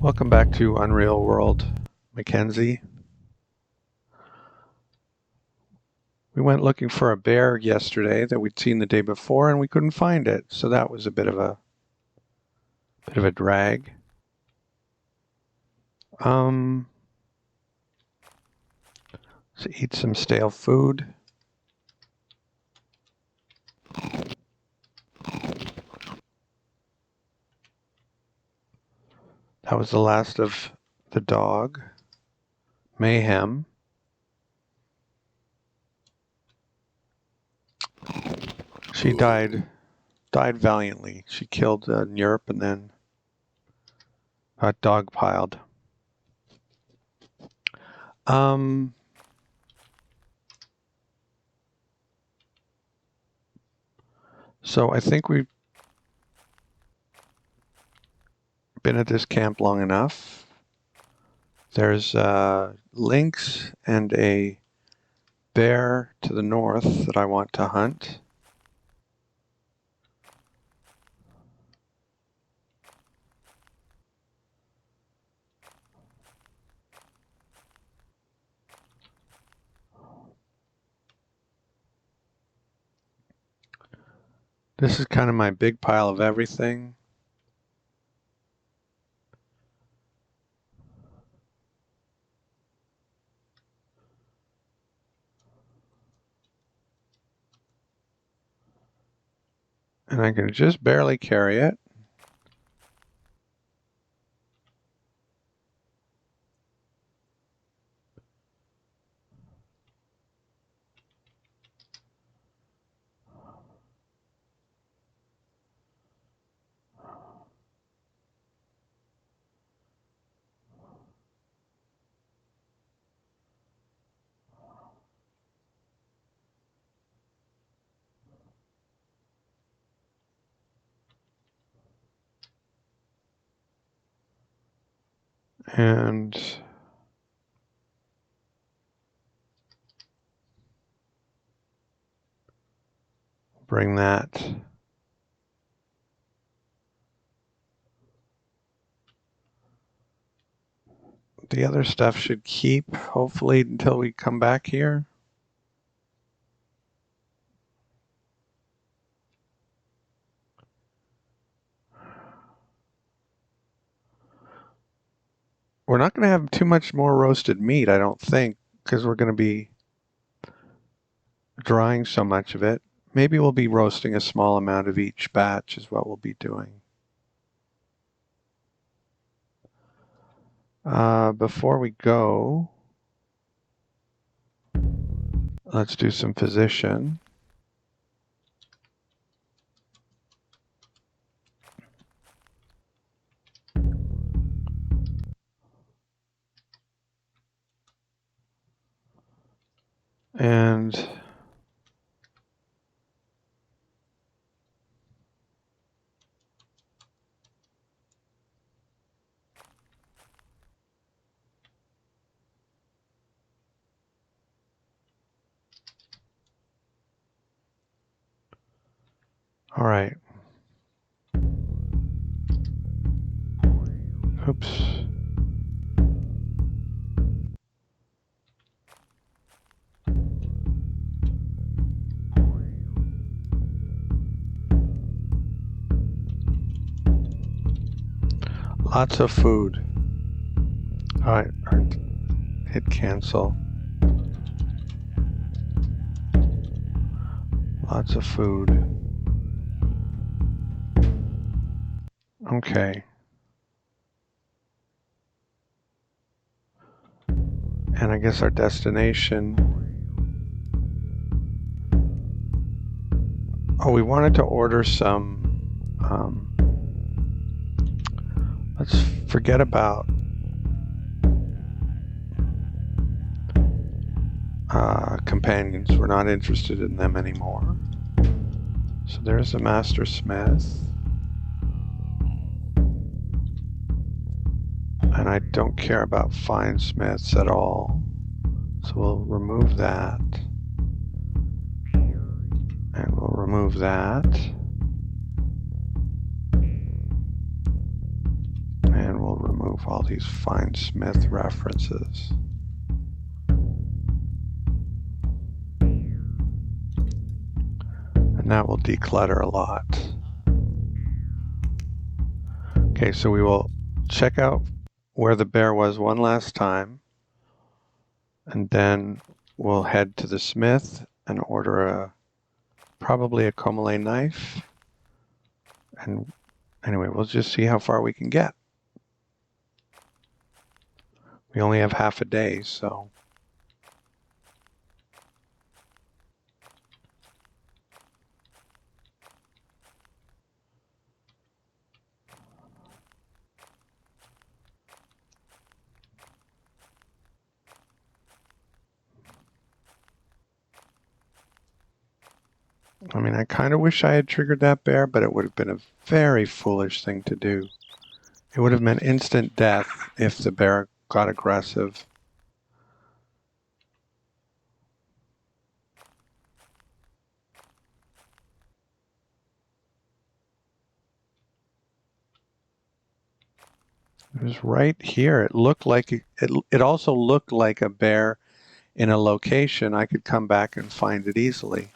Welcome back to Unreal World, Mackenzie. We went looking for a bear yesterday that we'd seen the day before, and we couldn't find it. So that was a bit of a drag. Let's eat some stale food. That was the last of the dog, Mayhem. She died valiantly. She killed Nyerp and then got dogpiled. So I think we've been at this camp long enough. There's lynx and a bear to the north that I want to hunt. This is kind of my big pile of everything. And I can just barely carry it. And bring that. The other stuff should keep, hopefully, until we come back here. We're not going to have too much more roasted meat, I don't think, because we're going to be drying so much of it. Maybe we'll be roasting a small amount of each batch is what we'll be doing. Before we go, let's do some position. And all right. Oops. Lots of food. All right, hit cancel. Lots of food. Okay. And I guess our destination. Oh, we wanted to order some. Let's forget about companions. We're not interested in them anymore. So there's the master smith. And I don't care about fine smiths at all. So we'll remove that. And we'll remove that. And we'll remove remove all these Fine Smith references. And that will declutter a lot. Okay, so we will check out where the bear was one last time, and then we'll head to the smith and order probably a Comolé knife. And anyway, we'll just see how far we can get. We only have half a day, so. I mean, I kind of wish I had triggered that bear, but it would have been a very foolish thing to do. It would have meant instant death if the bear got aggressive. It was right here. It looked like it also looked like a bear in a location I could come back and find it easily.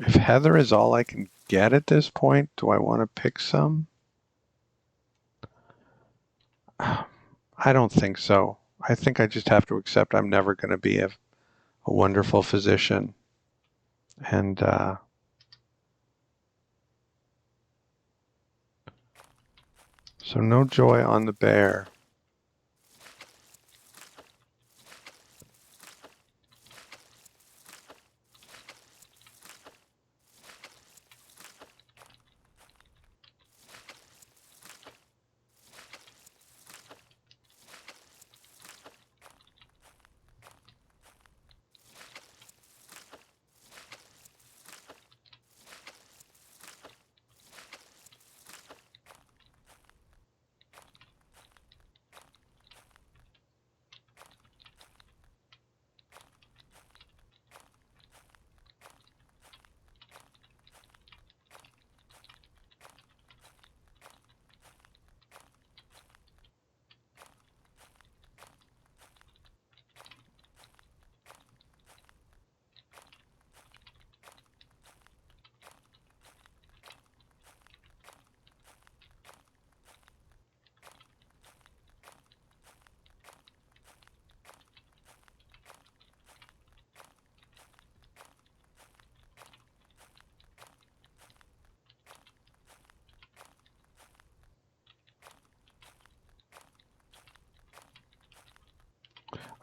If heather is all I can get at this point, do I want to pick some? I don't think so. I think I just have to accept I'm never going to be a wonderful physician. And so no joy on the bear.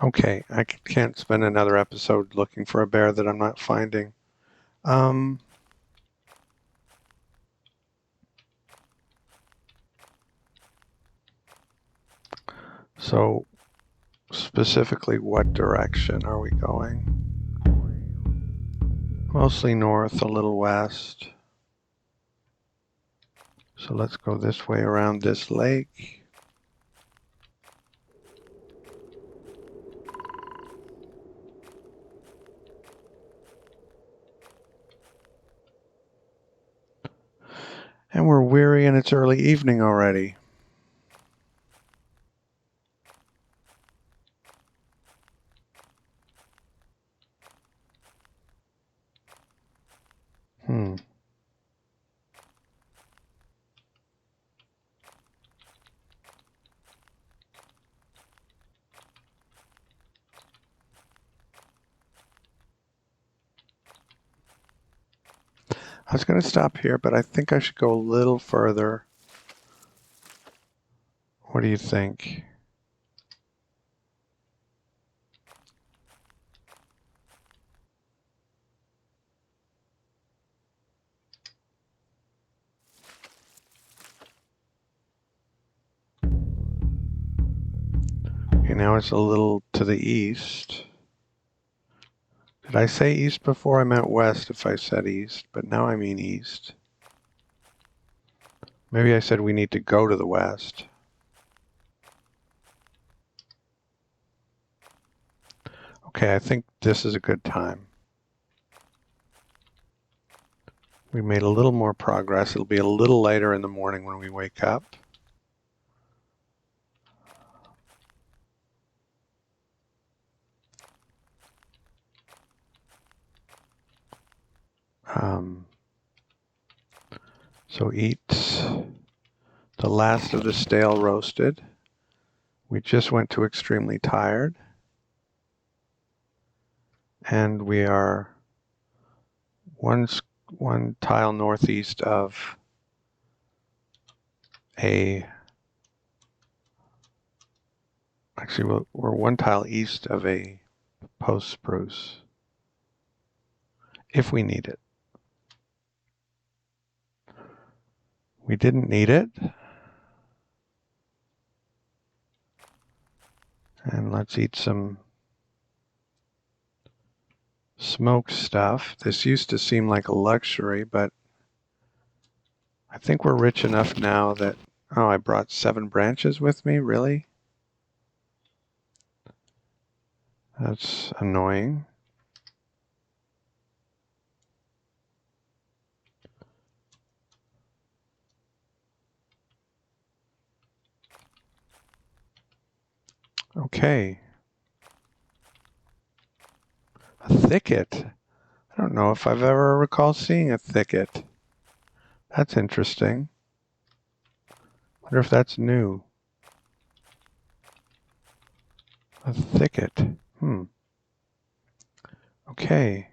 Okay, I can't spend another episode looking for a bear that I'm not finding. So specifically, what direction are we going? Mostly north, a little west. So let's go this way around this lake. And we're weary and it's early evening already. I was going to stop here, but I think I should go a little further. What do you think? Okay, now it's a little to the east. Did I say east before? I meant west if I said east, but now I mean east. Maybe I said we need to go to the west. Okay, I think this is a good time. We made a little more progress. It'll be a little later in the morning when we wake up. So eat the last of the stale roasted. We just went to extremely tired. And we are one tile northeast of actually we're one tile east of a post spruce, if we need it. We didn't need it. And let's eat some smoked stuff. This used to seem like a luxury, but I think we're rich enough now that, oh, I brought 7 branches with me, really? That's annoying. Okay. A thicket. I don't know if I've ever recalled seeing a thicket. That's interesting. Wonder if that's new. A thicket. Okay.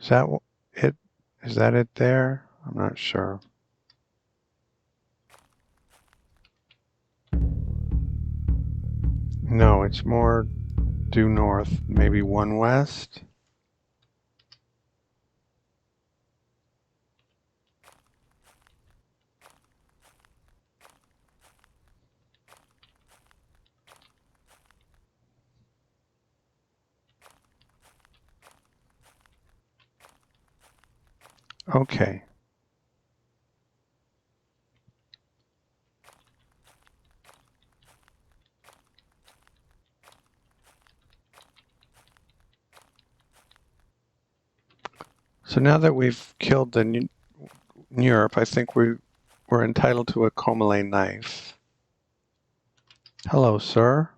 Is that it? Is that it there? I'm not sure. No, it's more due north, maybe 1 west. Okay. So now that we've killed the Europe, I think we're entitled to a Comale knife. Hello, sir.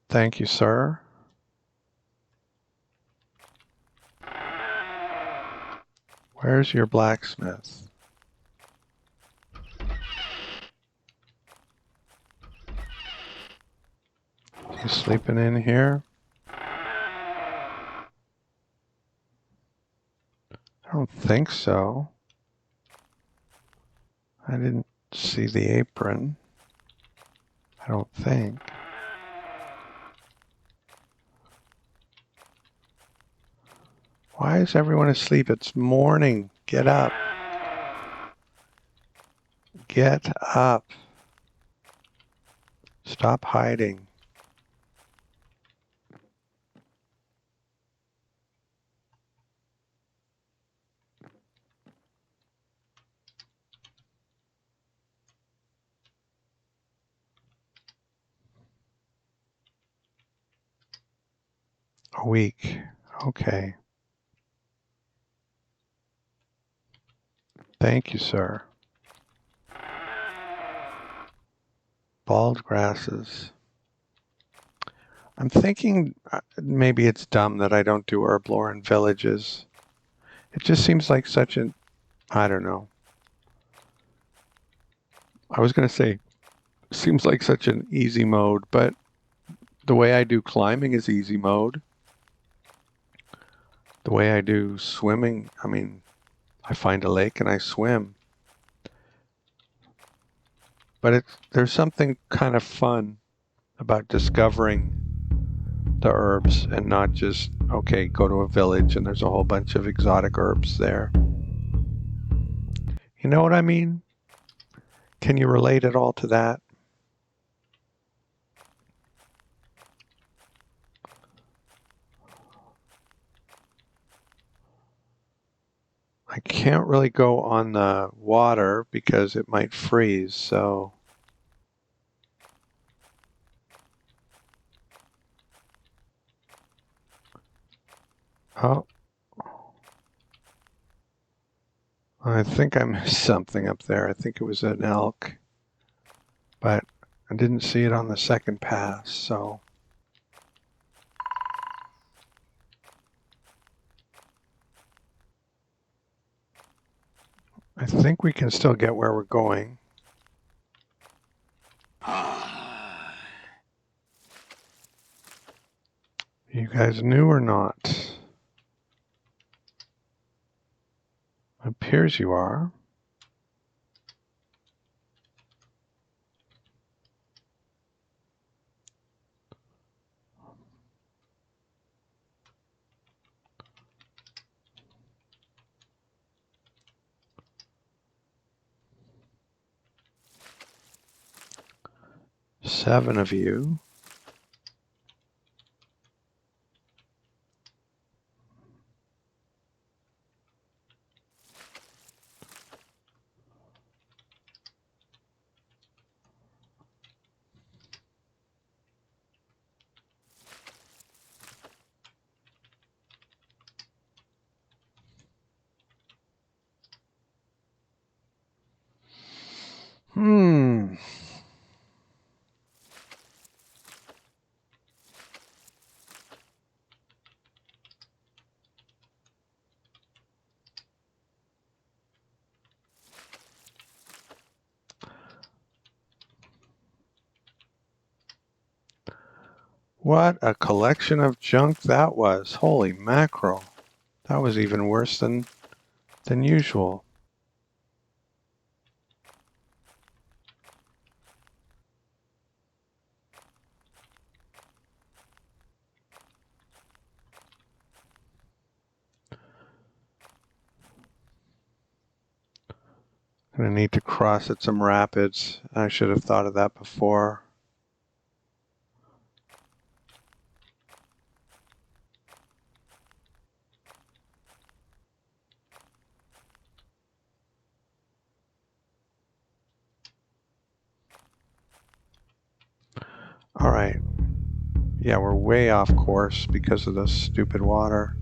Thank you, sir. Where's your blacksmith? You sleeping in here? I don't think so. I didn't see the apron. I don't think. Why is everyone asleep? It's morning. Get up. Get up. Stop hiding. A week. Okay. Thank you, sir. Bald grasses. I'm thinking maybe it's dumb that I don't do herb lore in villages. It just seems like such an, I don't know. I was going to say, seems like such an easy mode, but the way I do climbing is easy mode. The way I do swimming, I mean, I find a lake and I swim. But there's something kind of fun about discovering the herbs and not just, okay, go to a village and there's a whole bunch of exotic herbs there. You know what I mean? Can you relate at all to that? I can't really go on the water because it might freeze, so oh, I think I missed something up there. I think it was an elk, but I didn't see it on the second pass, so I think we can still get where we're going. You guys knew or not? Appears you are. Seven of you. What a collection of junk that was. Holy mackerel. That was even worse than usual. Gonna need to cross at some rapids. I should have thought of that before. All right. Yeah, we're way off course because of this stupid water.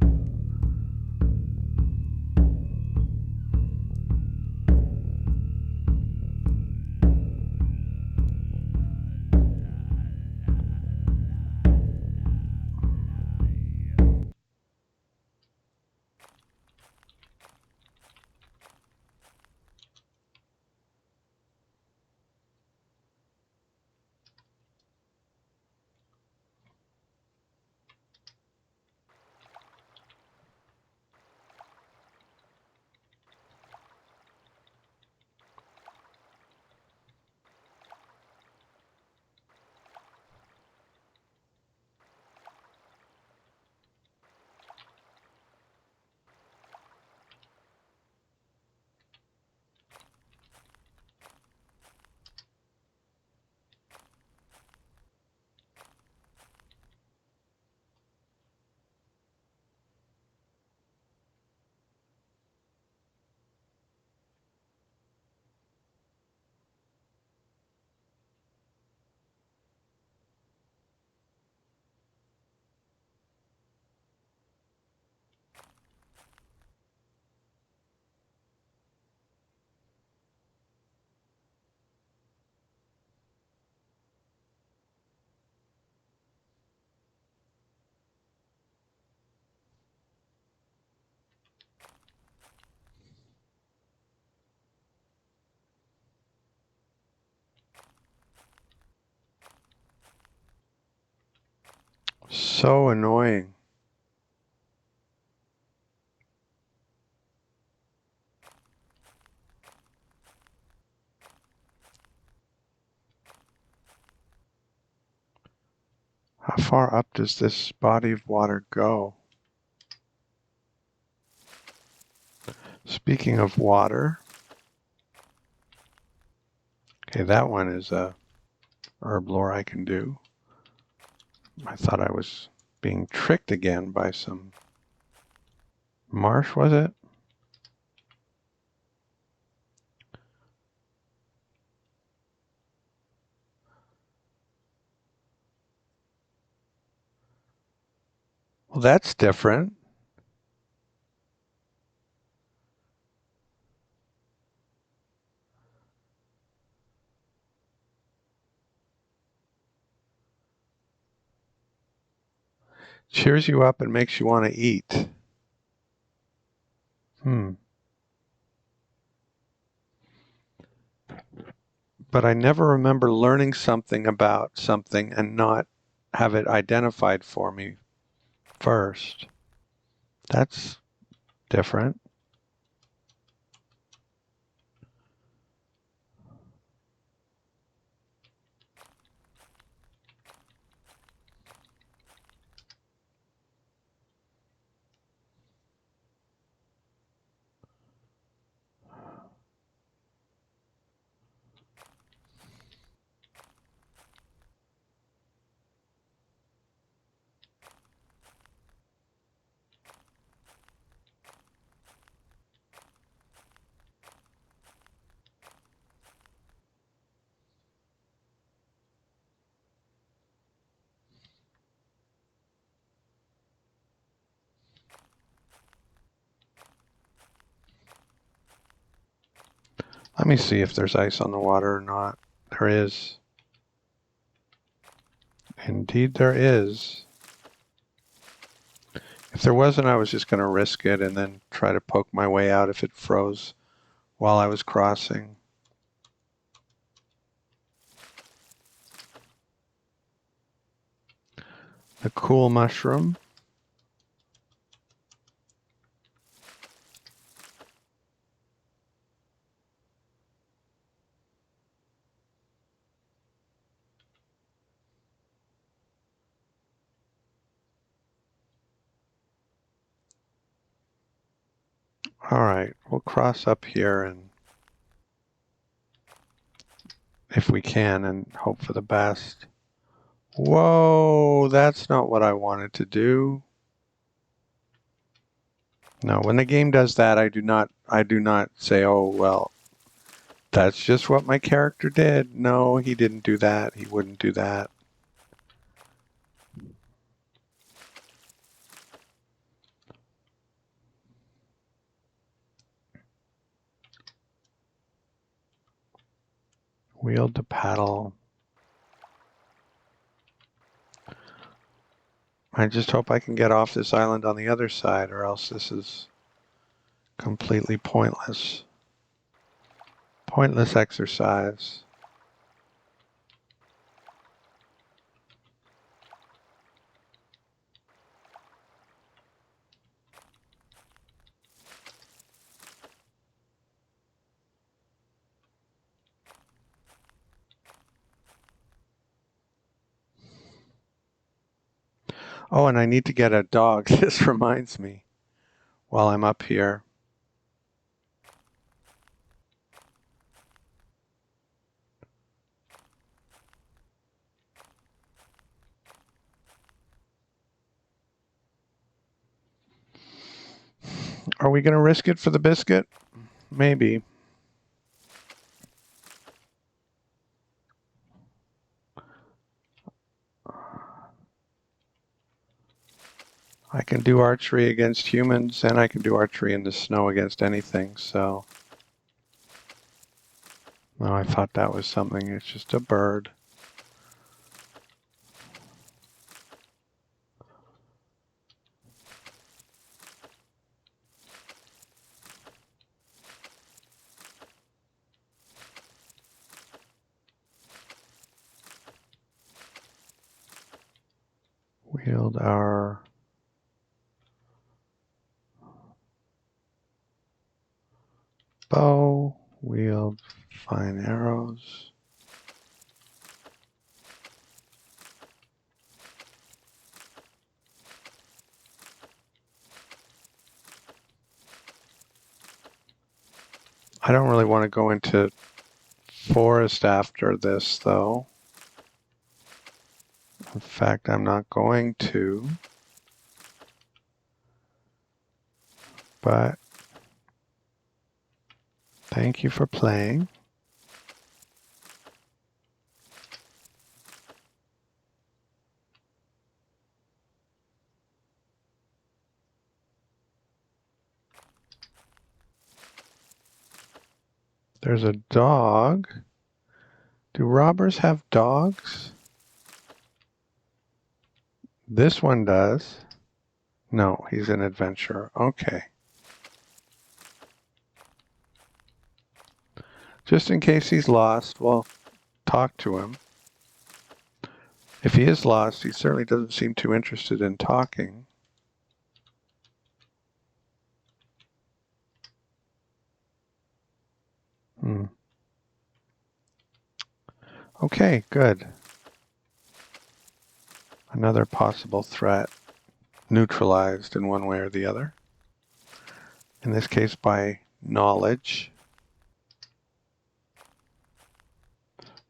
So annoying. How far up does this body of water go? Speaking of water, okay, that one is a herb lore I can do. I thought I was being tricked again by some marsh, was it? Well, that's different. Cheers you up and makes you want to eat. But I never remember learning something about something and not have it identified for me first. That's different. Let me see if there's ice on the water or not. There is. Indeed there is. If there wasn't, I was just going to risk it and then try to poke my way out if it froze while I was crossing. The cool mushroom. All right, we'll cross up here and if we can and hope for the best. Whoa, that's not what I wanted to do. No, when the game does that, I do not say, oh, well, that's just what my character did. No, he didn't do that. He wouldn't do that. Wheel to paddle. I just hope I can get off this island on the other side, or else this is completely pointless. Pointless exercise. Oh, and I need to get a dog. This reminds me while I'm up here. Are we going to risk it for the biscuit? Maybe. I can do archery against humans, and I can do archery in the snow against anything, so. No, I thought that was something. It's just a bird. Wield our bow, wield fine arrows. I don't really want to go into forest after this, though. In fact, I'm not going to. But thank you for playing. There's a dog. Do robbers have dogs? This one does. No, he's an adventurer. Okay. Just in case he's lost, we'll talk to him. If he is lost, he certainly doesn't seem too interested in talking. Okay, good. Another possible threat neutralized in one way or the other. In this case, by knowledge.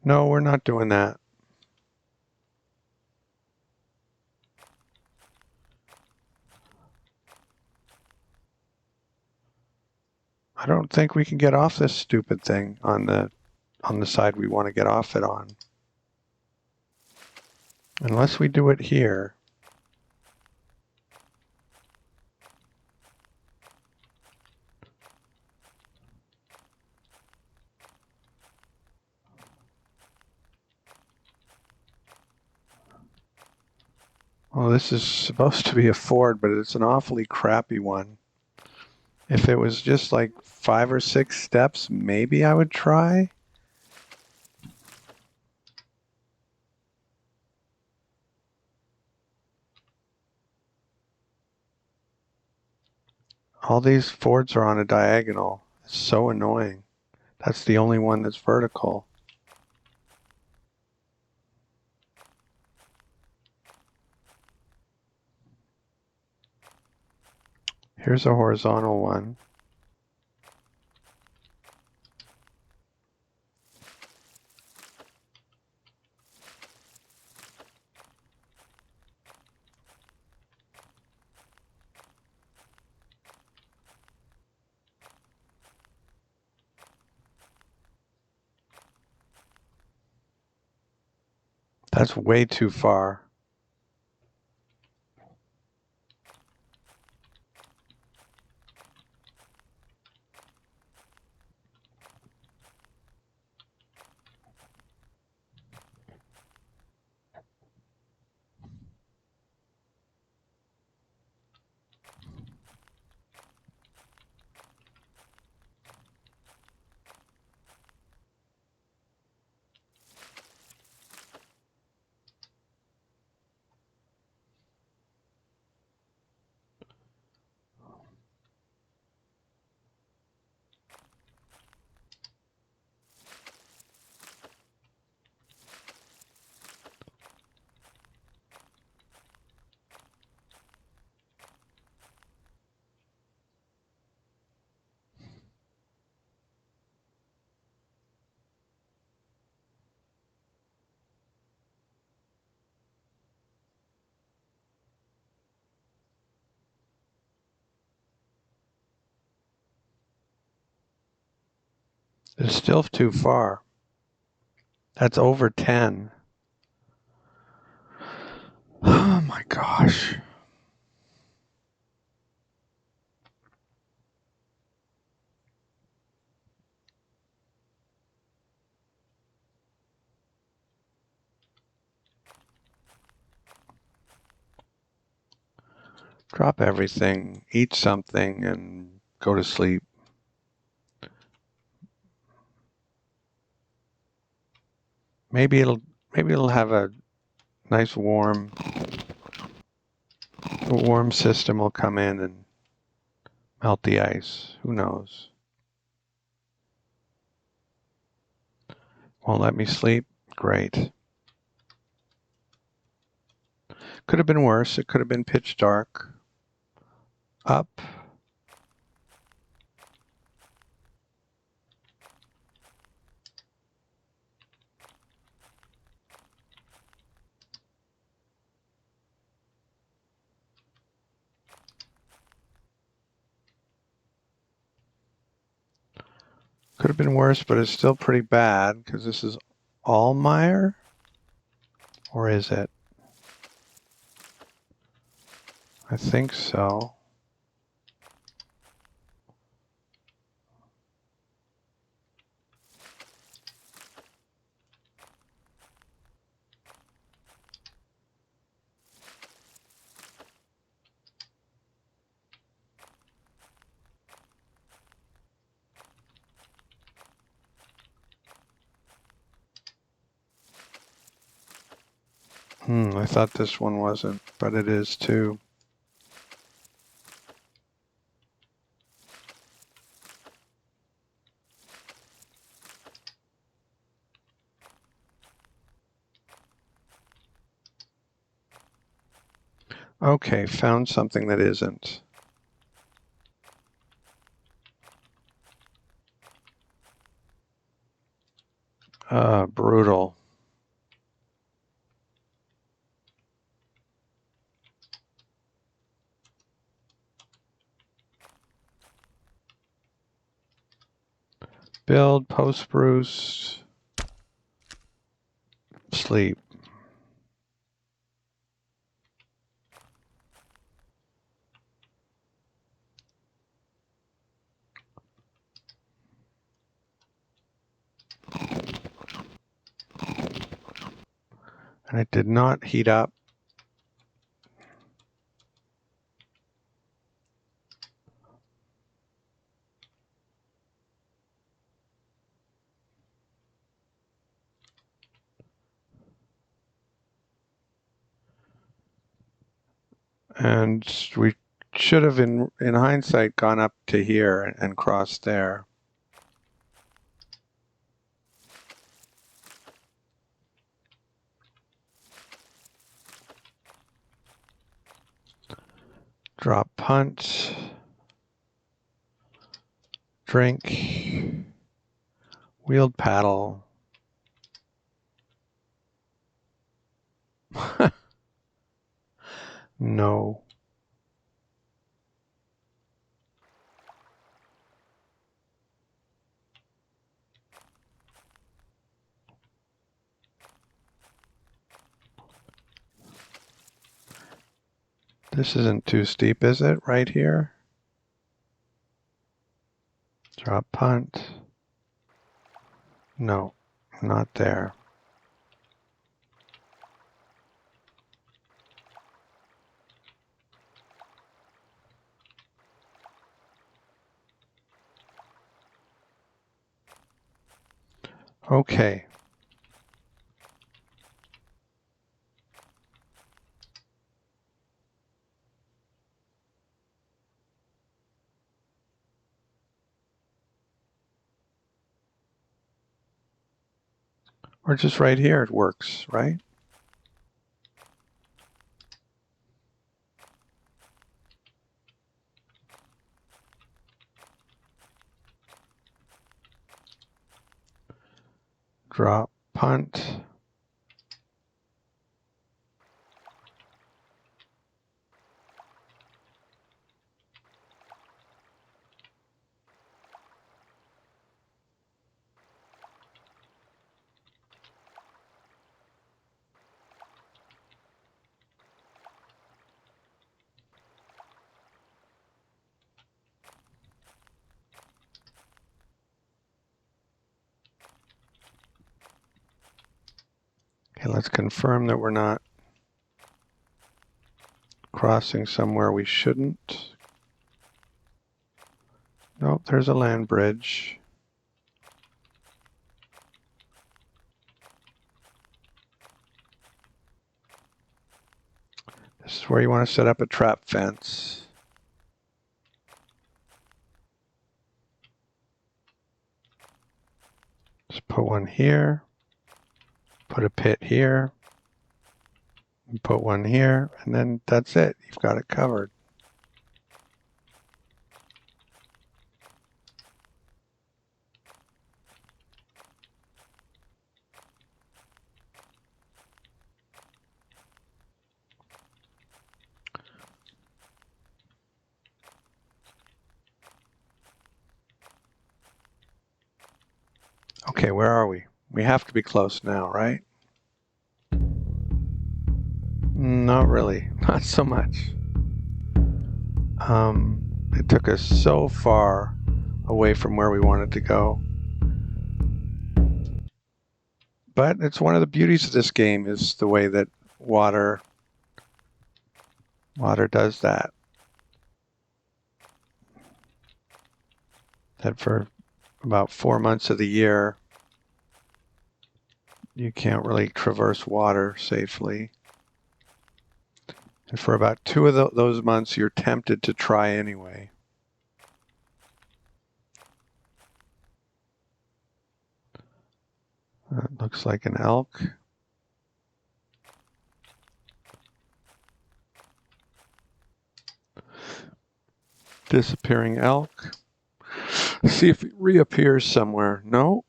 No, we're not doing that. I don't think we can get off this stupid thing on the side we want to get off it on. Unless we do it here. Well, this is supposed to be a ford, but it's an awfully crappy one. If it was just like 5 or 6 steps, maybe I would try. All these fords are on a diagonal. It's so annoying. That's the only one that's vertical. Here's a horizontal one. That's way too far. It's still too far. That's over 10. Oh my gosh. Drop everything, eat something, and go to sleep. Maybe it'll have a nice warm system will come in and melt the ice. Who knows? Won't let me sleep? Great. Could have been worse. It could have been pitch dark. Up. Could have been worse, but it's still pretty bad because this is Allmeyer? Or is it? I think so. I thought this one wasn't, but it is too. Okay, found something that isn't. Brutal. Build, post-spruce, sleep. And it did not heat up. And we should have, in hindsight, gone up to here and crossed there. Drop punt. Drink. Wheeled paddle. No. This isn't too steep, is it? Right here? Drop punt. No, not there. Okay. Or just right here, it works, right? Drop, punt. Okay, let's confirm that we're not crossing somewhere we shouldn't. Nope, there's a land bridge. This is where you want to set up a trap fence. Just put one here, put a pit here, and put one here, and then that's it. You've got it covered. Okay, where are we? We have to be close now, right? Not really, not so much. It took us so far away from where we wanted to go. But it's one of the beauties of this game is the way that water does that. That for about 4 months of the year, you can't really traverse water safely. And for about 2 of those months, you're tempted to try anyway. That looks like an elk. Disappearing elk. See if it reappears somewhere. No.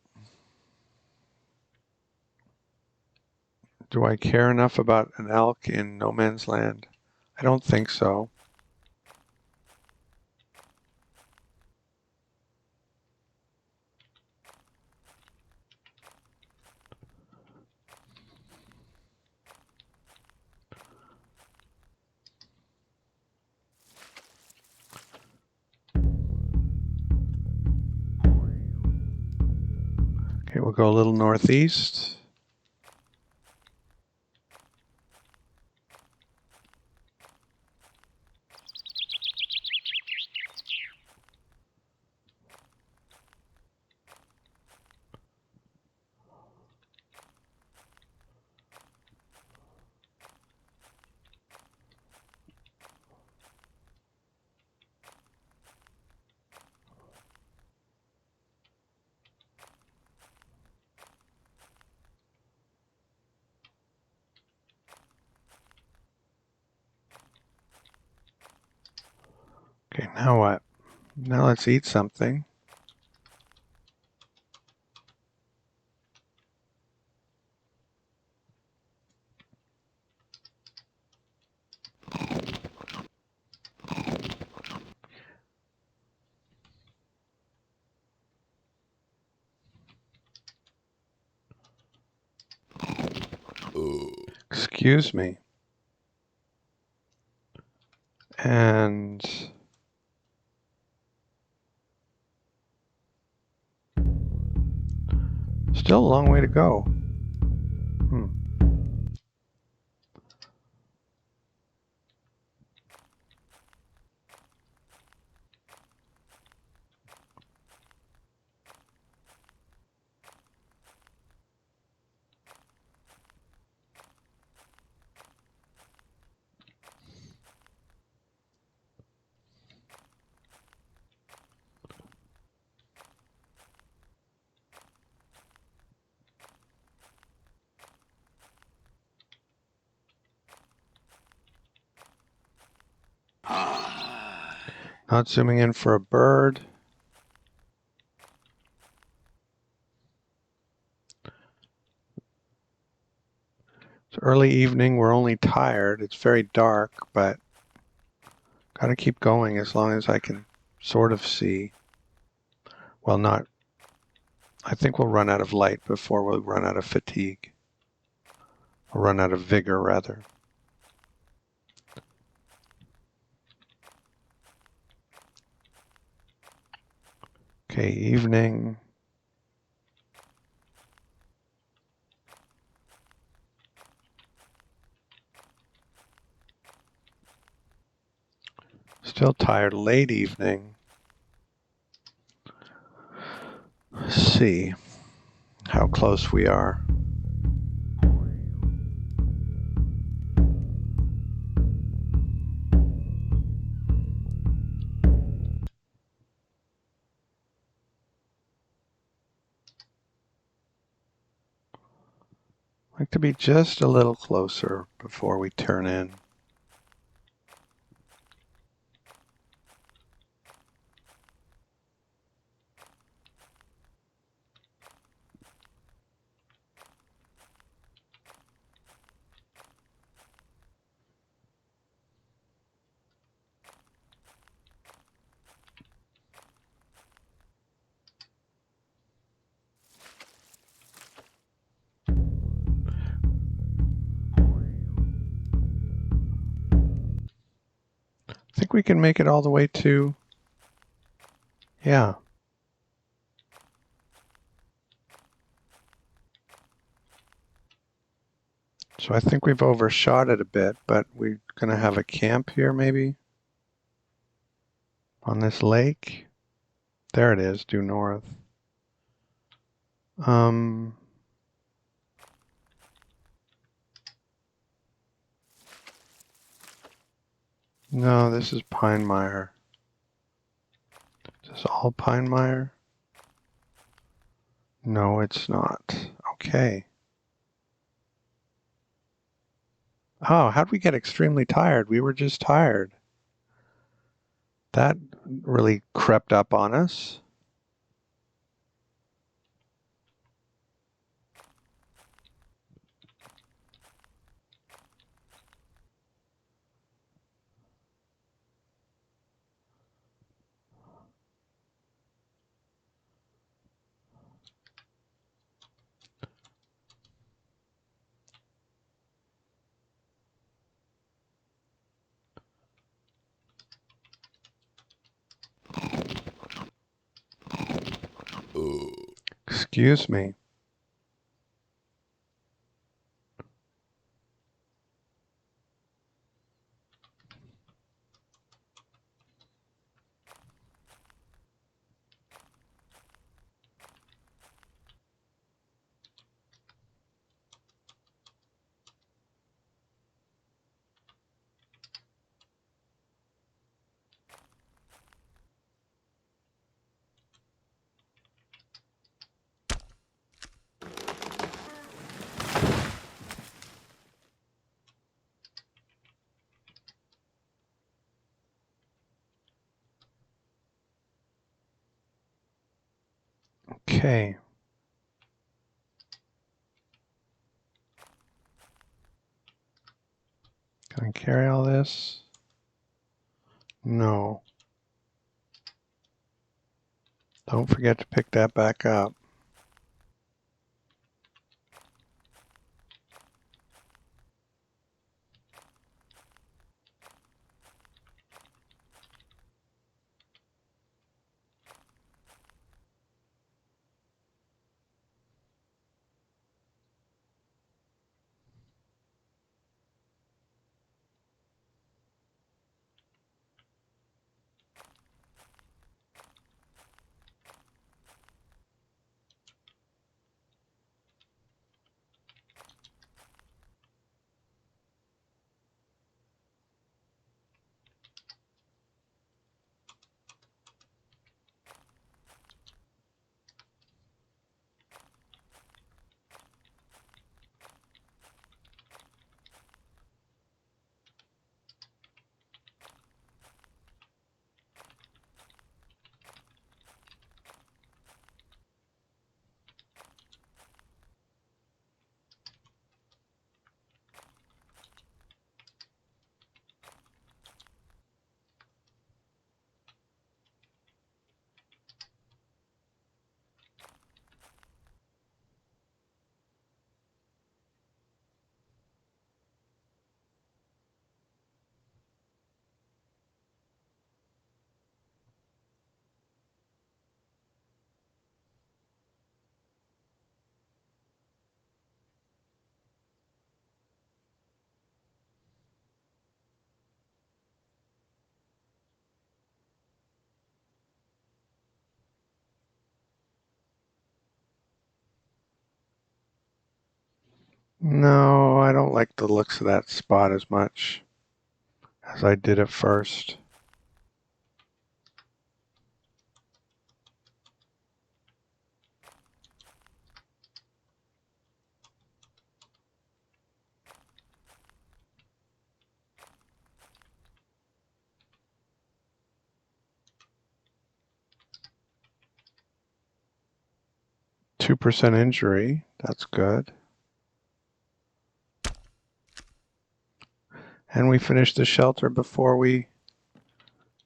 Do I care enough about an elk in no man's land? I don't think so. Okay, we'll go a little northeast. Okay, now what? Now let's eat something. Excuse me. And still a long way to go. Not zooming in for a bird. It's early evening. We're only tired. It's very dark, but gotta keep going as long as I can sort of see. Well, not. I think we'll run out of light before we'll run out of fatigue. Or run out of vigor, rather. Okay, evening. Still tired. Late evening. Let's see how close we are. I'd like to be just a little closer before we turn in. I think we can make it all the way to, yeah. So I think we've overshot it a bit, but we're going to have a camp here maybe on this lake. There it is, due north. No, this is Pinemire. Is this all Pinemire? No, it's not. Okay. Oh, how'd we get extremely tired? We were just tired. That really crept up on us. Excuse me. Okay. Can I carry all this? No. Don't forget to pick that back up. No, I don't like the looks of that spot as much as I did at first. %2 injury. That's good. And we finished the shelter before we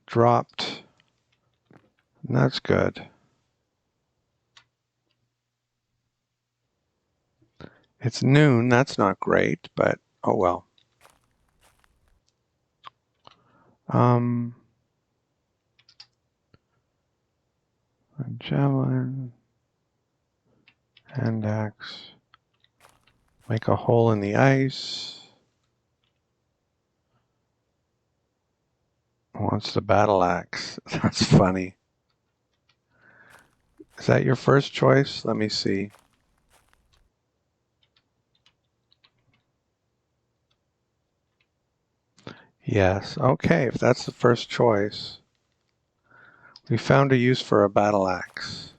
dropped. And that's good. It's noon. That's not great, but oh well. Javelin. Hand axe. Make a hole in the ice. Wants the battle axe. That's funny. Is that your first choice? Let me see. Yes. Okay, if that's the first choice. We found a use for a battle axe.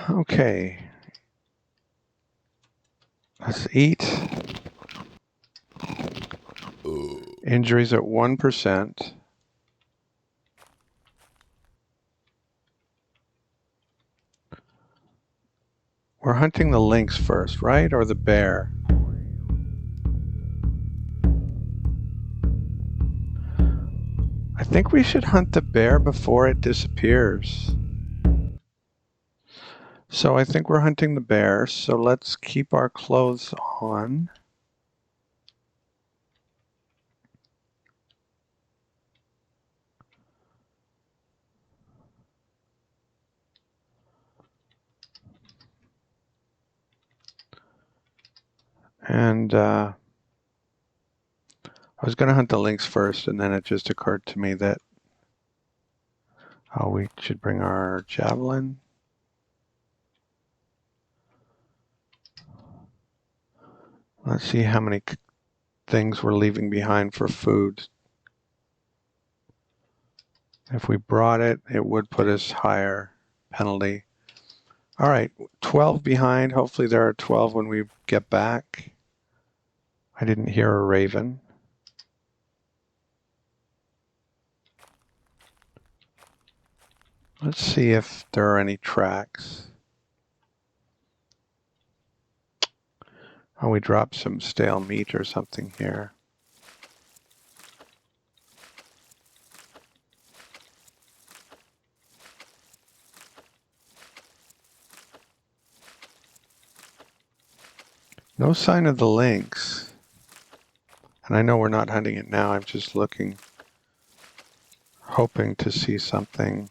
Okay. Let's eat. Injuries at 1%. We're hunting the lynx first, right? Or the bear? I think we should hunt the bear before it disappears. So I think we're hunting the bear, so let's keep our clothes on. And I was going to hunt the lynx first, and then it just occurred to me that we should bring our javelin. Let's see how many things we're leaving behind for food. If we brought it, it would put us higher penalty. All right, 12 behind. Hopefully there are 12 when we get back. I didn't hear a raven. Let's see if there are any tracks. Oh, we dropped some stale meat or something here. No sign of the lynx. And I know we're not hunting it now. I'm just looking, hoping to see something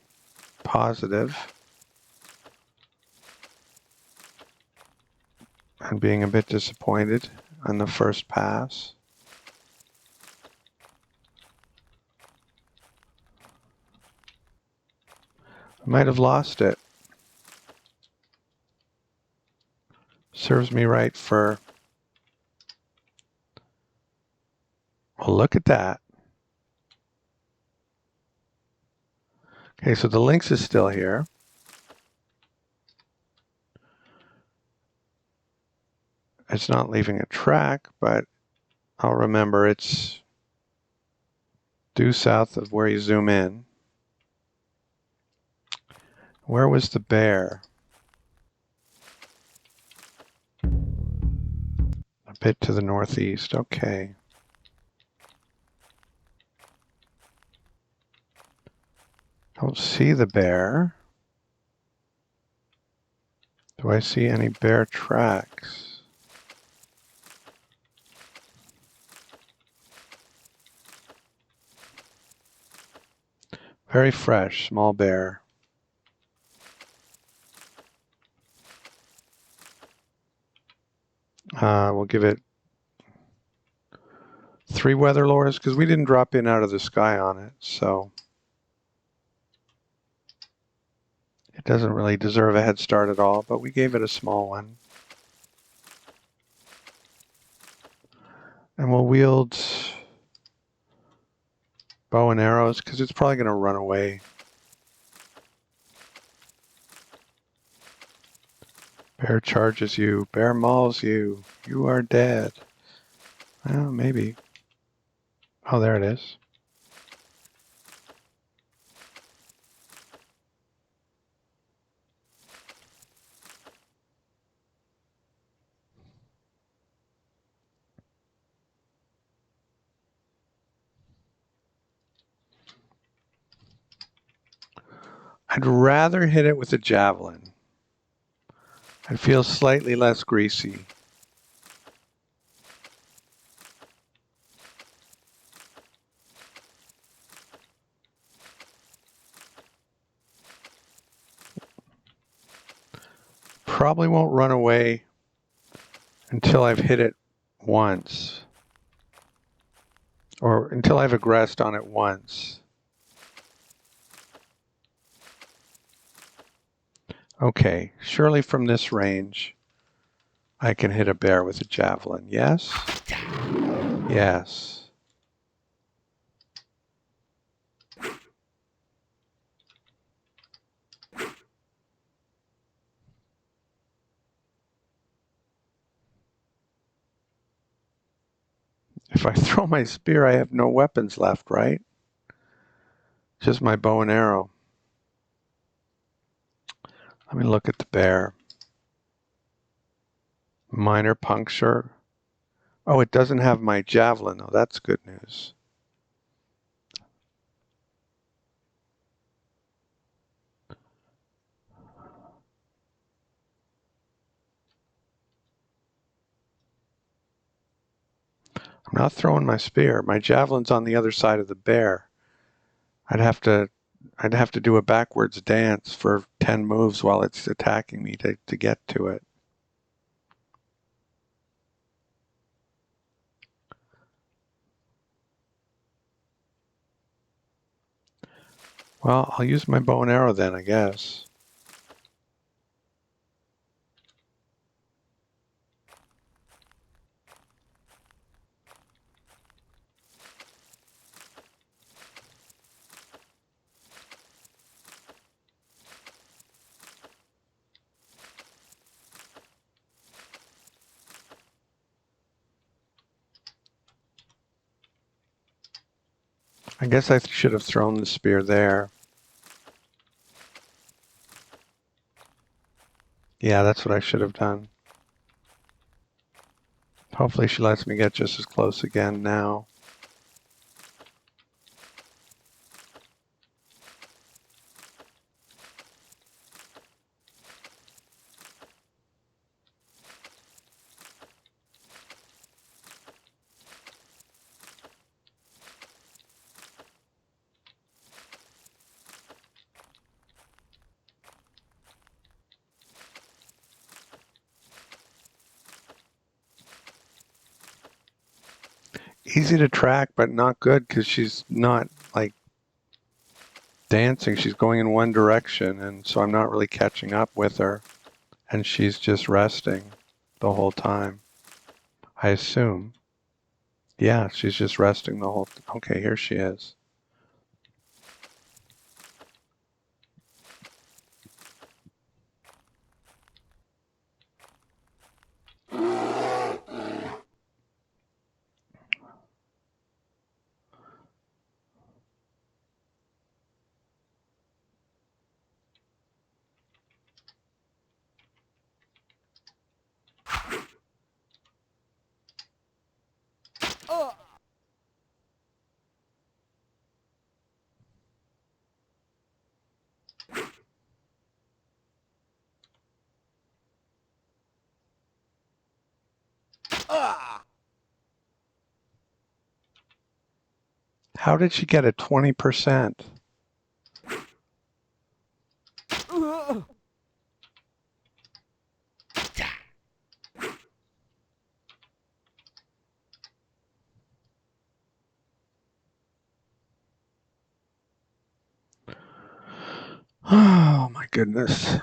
positive. And being a bit disappointed on the first pass. I might have lost it. Serves me right for... Well, look at that. Okay, so the lynx is still here. It's not leaving a track, but I'll remember it's due south of where you zoom in. Where was the bear? A bit to the northeast. Okay. Don't see the bear. Do I see any bear tracks? Very fresh, small bear. We'll give it 3 weather lures because we didn't drop in out of the sky on it, so it doesn't really deserve a head start at all, but we gave it a small one. And we'll wield bow and arrows because it's probably going to run away. Bear charges you. Bear mauls you. You are dead. Well, maybe. Oh, there it is. I'd rather hit it with a javelin. It feels slightly less greasy. Probably won't run away until I've hit it once. Or until I've aggressed on it once. Okay, surely from this range, I can hit a bear with a javelin. Yes? Yes. If I throw my spear, I have no weapons left, right? Just my bow and arrow. Let me look at the bear. Minor puncture. Oh, it doesn't have my javelin. Oh, that's good news. I'm not throwing my spear. My javelin's on the other side of the bear. I'd have to do a backwards dance for 10 moves while it's attacking me to get to it. Well, I'll use my bow and arrow then, I guess. I guess I should have thrown the spear there. Yeah, that's what I should have done. Hopefully she lets me get just as close again now. Easy to track, but not good because she's not like dancing. She's going in one direction, and so I'm not really catching up with her. And she's just resting the whole time, I assume. Yeah, she's just resting the whole. Okay, here she is. How did she get a 20%? Oh my goodness.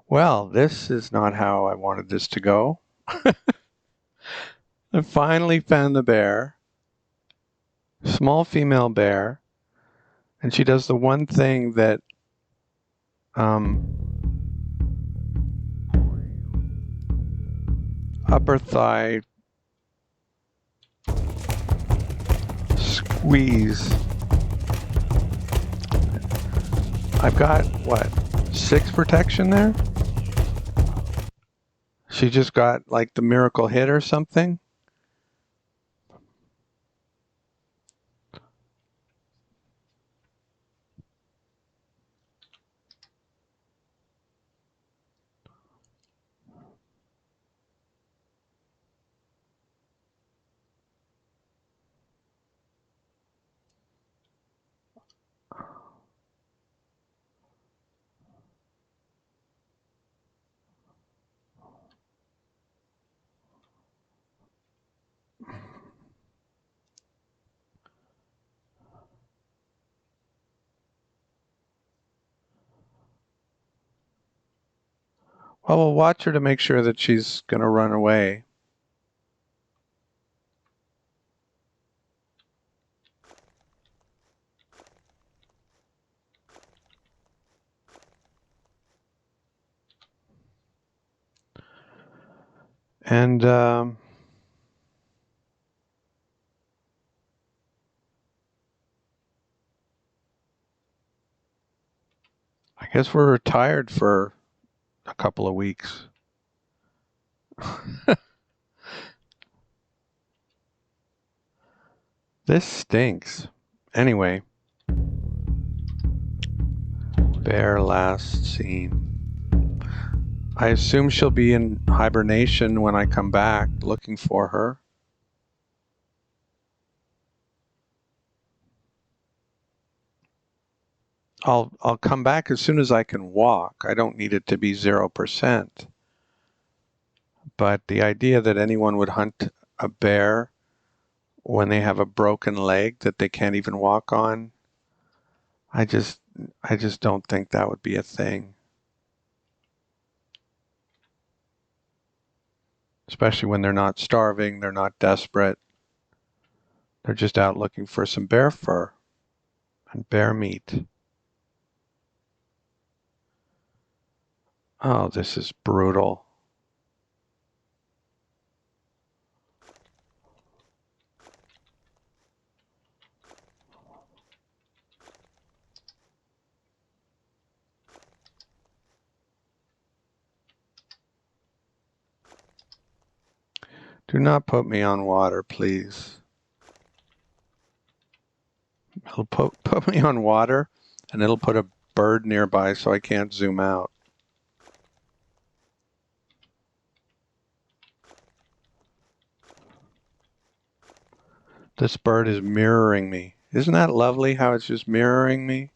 Well, this is not how I wanted this to go. I finally found the bear, small female bear, and she does the one thing that upper thigh squeeze. I've got, what, 6 protection there? She just got like the miracle hit or something? Well, we'll watch her to make sure that she's going to run away. And I guess we're retired for a couple of weeks. This stinks. Anyway, bear last seen. I assume she'll be in hibernation when I come back looking for her. I'll come back as soon as I can walk. I don't need it to be 0%. But the idea that anyone would hunt a bear when they have a broken leg that they can't even walk on, I just don't think that would be a thing. Especially when they're not starving, they're not desperate. They're just out looking for some bear fur and bear meat. Oh, this is brutal. Do not put me on water, please. It'll put me on water, and it'll put a bird nearby so I can't zoom out. This bird is mirroring me. Isn't that lovely how it's just mirroring me?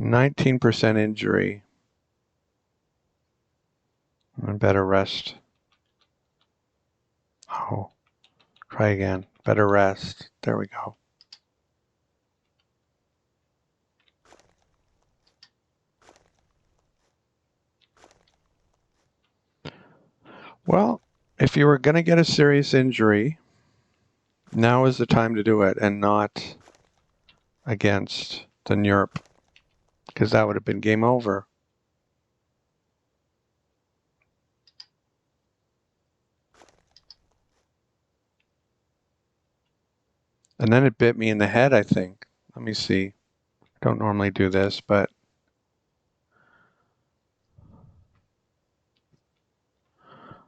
19% injury. I better rest. Oh, try again. Better rest. There we go. Well, if you were going to get a serious injury, now is the time to do it and not against the NERP, because that would have been game over. And then it bit me in the head, I think. Let me see. I don't normally do this, but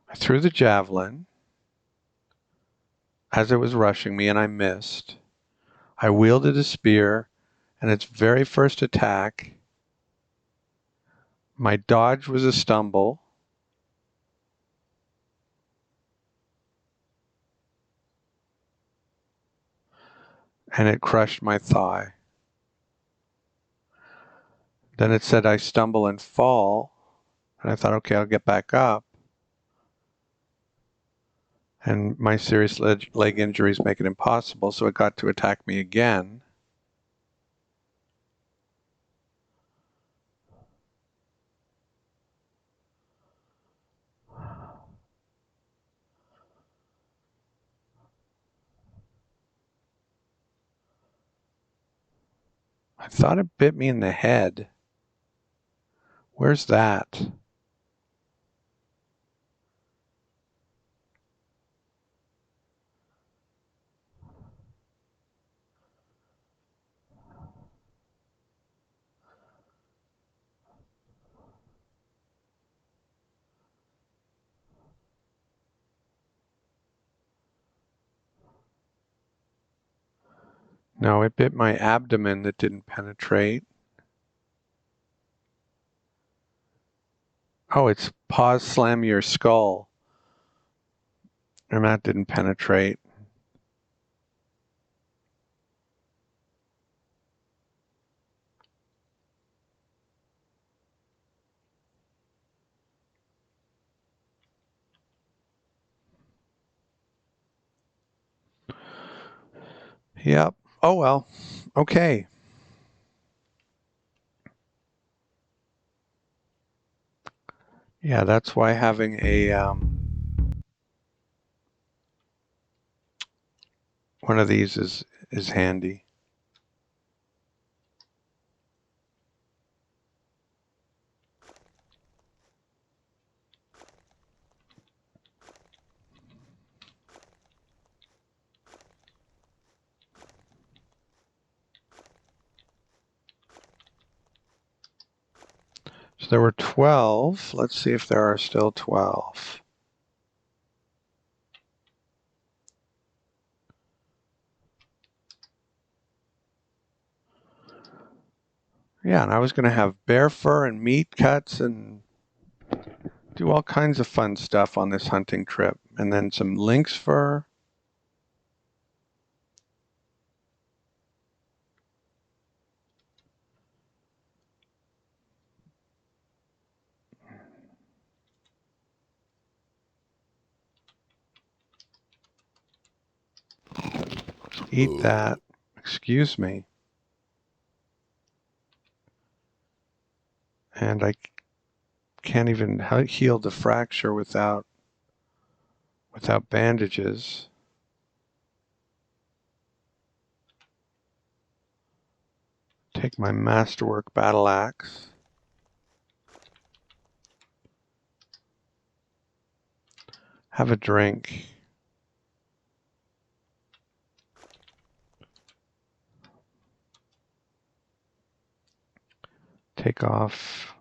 I threw the javelin as it was rushing me and I missed. I wielded a spear, and its very first attack, my dodge was a stumble. And it crushed my thigh. Then it said I stumble and fall, and I thought, okay, I'll get back up. And my serious leg injuries make it impossible, so it got to attack me again. I thought it bit me in the head. Where's that? No, it bit my abdomen that didn't penetrate. Oh, it's paws slam your skull. And that didn't penetrate. Yep. Oh, well. Okay. Yeah, that's why having a one of these is handy. So there were 12. Let's see if there are still 12. Yeah, and I was going to have bear fur and meat cuts and do all kinds of fun stuff on this hunting trip. And then some lynx fur. Eat that. Excuse me. And I can't even heal the fracture without bandages. Take my masterwork battle axe. Have a drink. Take off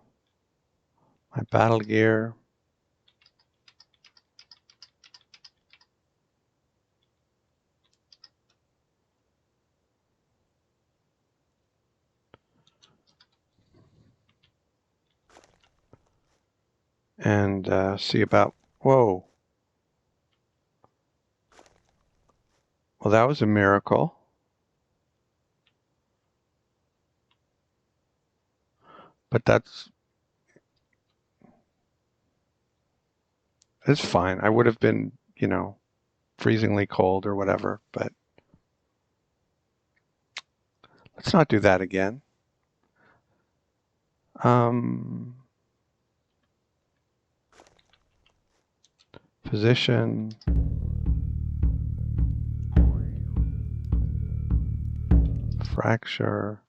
my battle gear. And see about, whoa. Well, that was a miracle. But it's fine. I would have been, freezingly cold or whatever, but let's not do that again. Position. Fracture.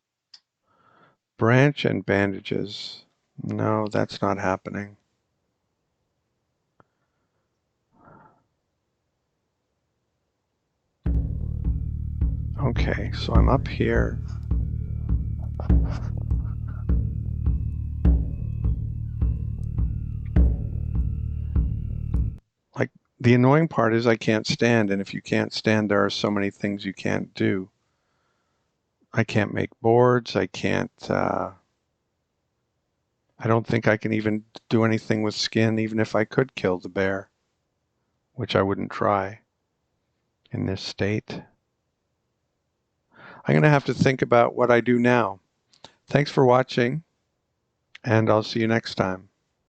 Branch and bandages. No, that's not happening. Okay, so I'm up here. Like, the annoying part is I can't stand, and if you can't stand, there are so many things you can't do. I can't make boards. I can't, I don't think I can even do anything with skin, even if I could kill the bear, which I wouldn't try in this state. I'm going to have to think about what I do now. Thanks for watching, and I'll see you next time.